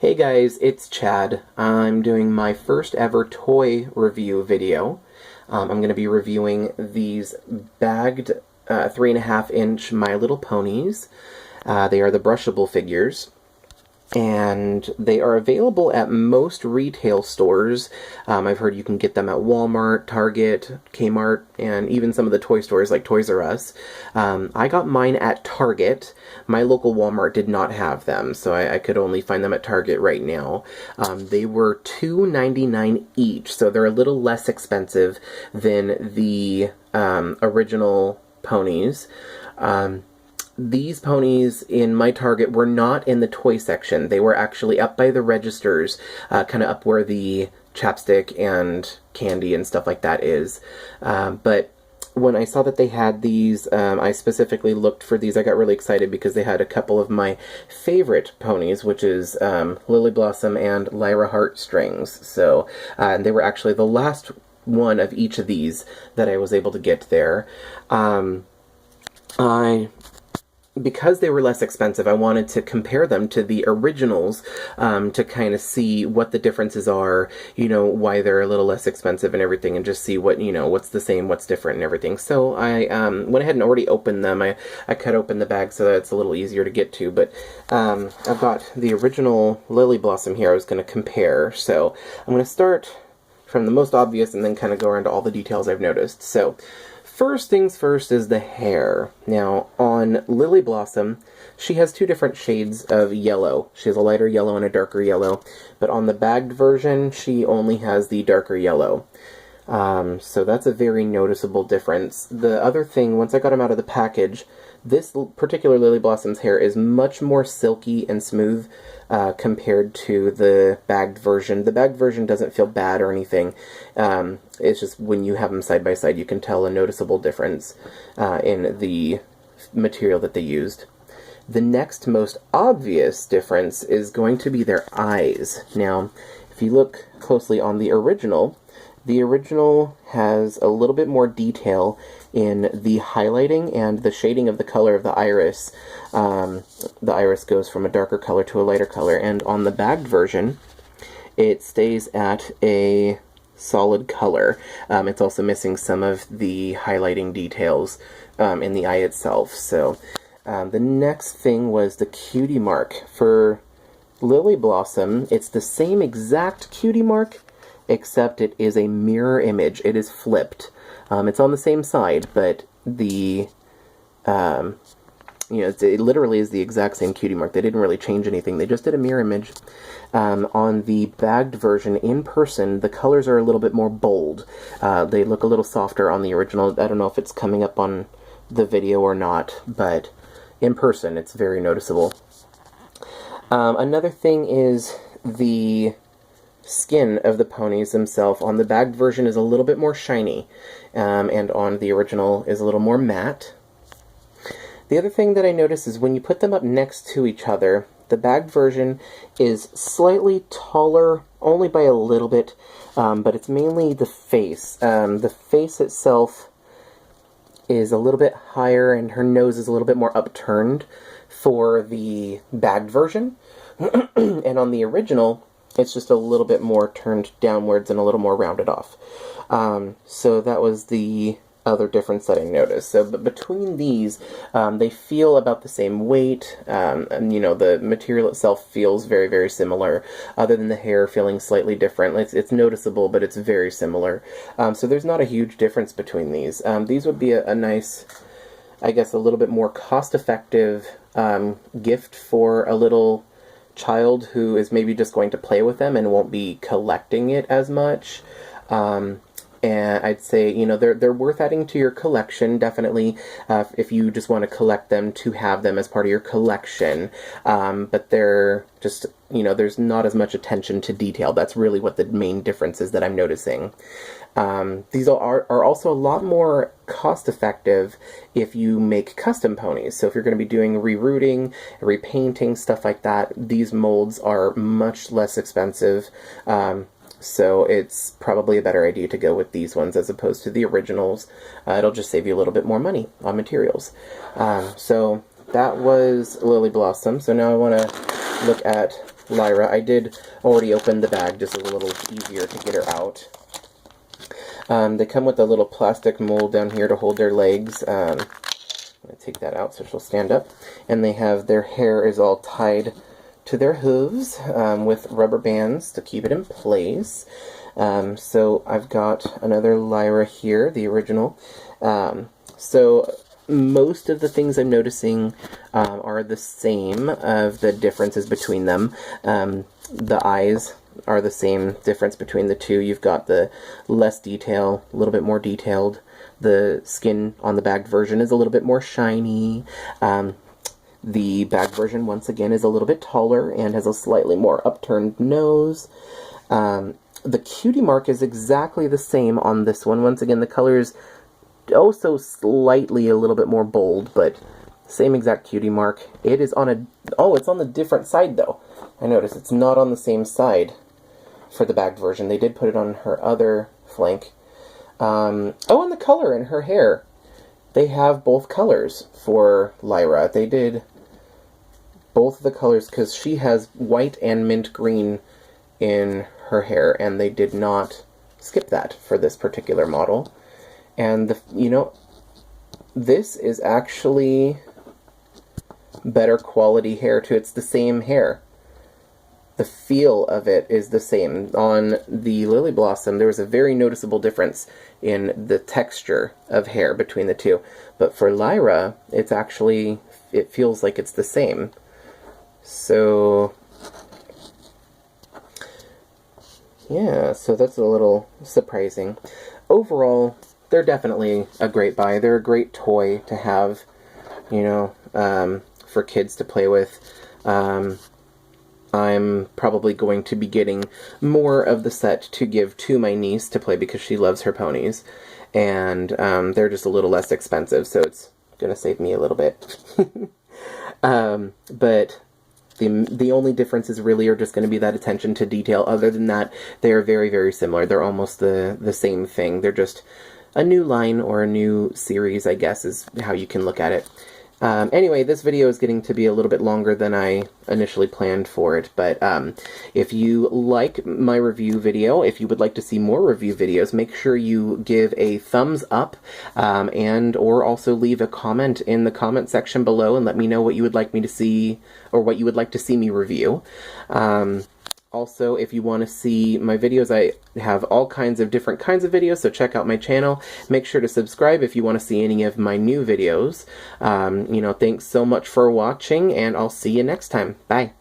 Hey guys, it's Chad. I'm doing my first ever toy review video. I'm going to be reviewing these bagged 3.5-inch My Little Ponies. They are the brushable figures, and they are available at most retail stores. I've heard you can get them at Walmart, Target, Kmart, and even some of the toy stores like Toys R Us. I got mine at Target. My local Walmart did not have them, so I could only find them at Target right now. They were $2.99 each, so they're a little less expensive than the original ponies. These ponies in my Target were not in the toy section. They were actually up by the registers, kind of up where the chapstick and candy and stuff like that is. But when I saw that they had these, I specifically looked for these. I got really excited because they had a couple of my favorite ponies, which is Lily Blossom and Lyra Heartstrings. So they were actually the last one of each of these that I was able to get there. Because they were less expensive, I wanted to compare them to the originals to kind of see what the differences are, why they're a little less expensive and everything, and just see what, what's the same, what's different and everything. So I went ahead and already opened them. I cut open the bag so that it's a little easier to get to, but I've got the original Lily Blossom here I was going to compare. So I'm going to start from the most obvious and then kind of go around to all the details I've noticed. So first things first is the hair. Now, on Lily Blossom, she has two different shades of yellow. She has a lighter yellow and a darker yellow, but on the bagged version, she only has the darker yellow. So that's a very noticeable difference. The other thing, once I got them out of the package, this particular Lily Blossom's hair is much more silky and smooth compared to the bagged version. The bagged version doesn't feel bad or anything. It's just when you have them side by side, you can tell a noticeable difference in the material that they used. The next most obvious difference is going to be their eyes. Now, if you look closely on the original has a little bit more detail in the highlighting and the shading of the color of the iris. The iris goes from a darker color to a lighter color, and on the bagged version, it stays at a solid color. It's also missing some of the highlighting details in the eye itself. So the next thing was the Cutie Mark. For Lily Blossom, it's the same exact Cutie Mark, except it is a mirror image. It is flipped. It's on the same side, but the it literally is the exact same Cutie Mark. They didn't really change anything. They just did a mirror image. On the bagged version, in person, the colors are a little bit more bold. They look a little softer on the original. I don't know if it's coming up on the video or not, but in person, it's very noticeable. Another thing is the skin of the ponies themselves. On the bagged version is a little bit more shiny, and on the original is a little more matte. The other thing that I noticed is when you put them up next to each other, the bagged version is slightly taller, only by a little bit, but it's mainly the face. The face itself is a little bit higher, and her nose is a little bit more upturned for the bagged version. And on the original, it's just a little bit more turned downwards and a little more rounded off. So that was the other difference that I noticed. So but between these, they feel about the same weight, and the material itself feels very, very similar, other than the hair feeling slightly different. It's noticeable, but it's very similar. So there's not a huge difference between these. These would be a nice, I guess, a little bit more cost-effective gift for a little child who is maybe just going to play with them and won't be collecting it as much. And I'd say, they're worth adding to your collection, definitely, if you just want to collect them to have them as part of your collection. But they're just, there's not as much attention to detail. That's really what the main difference is that I'm noticing. These are also a lot more cost-effective if you make custom ponies. So if you're going to be doing rerouting, repainting, stuff like that, these molds are much less expensive. So it's probably a better idea to go with these ones as opposed to the originals. It'll just save you a little bit more money on materials. So that was Lily Blossom. So now I want to look at Lyra. I did already open the bag, just a little easier to get her out. They come with a little plastic mold down here to hold their legs. I'm going to take that out so she'll stand up. And they have, their hair is all tied to their hooves with rubber bands to keep it in place. So I've got another Lyra here, the original. So most of the things I'm noticing are the same of the differences between them. The eyes are the same difference between the two. You've got the less detail, a little bit more detailed. The skin on the bagged version is a little bit more shiny. The bagged version, once again, is a little bit taller and has a slightly more upturned nose. The Cutie Mark is exactly the same on this one. Once again, the color is so slightly a little bit more bold, but same exact Cutie Mark. It is on a... Oh, it's on the different side, though. I noticed it's not on the same side for the bagged version. They did put it on her other flank. Oh, and the color in her hair. They have both colors for Lyra. They did both of the colors because she has white and mint green in her hair, and they did not skip that for this particular model. And, this is actually better quality hair, too. It's the same hair. The feel of it is the same. On the Lily Blossom, there was a very noticeable difference in the texture of hair between the two. But for Lyra, it's actually, it feels like it's the same. So, yeah, so that's a little surprising. Overall, they're definitely a great buy. They're a great toy to have, for kids to play with. I'm probably going to be getting more of the set to give to my niece to play because she loves her ponies. And they're just a little less expensive, so it's going to save me a little bit. But the only differences really are just going to be that attention to detail. Other than that, they are very, very similar. They're almost the same thing. They're just a new line or a new series, I guess, is how you can look at it. Anyway, this video is getting to be a little bit longer than I initially planned for it, but if you like my review video, if you would like to see more review videos, make sure you give a thumbs up and or also leave a comment in the comment section below and let me know what you would like me to see or what you would like to see me review. Also, if you want to see my videos, I have all kinds of different kinds of videos, so check out my channel. Make sure to subscribe if you want to see any of my new videos. Thanks so much for watching, and I'll see you next time. Bye.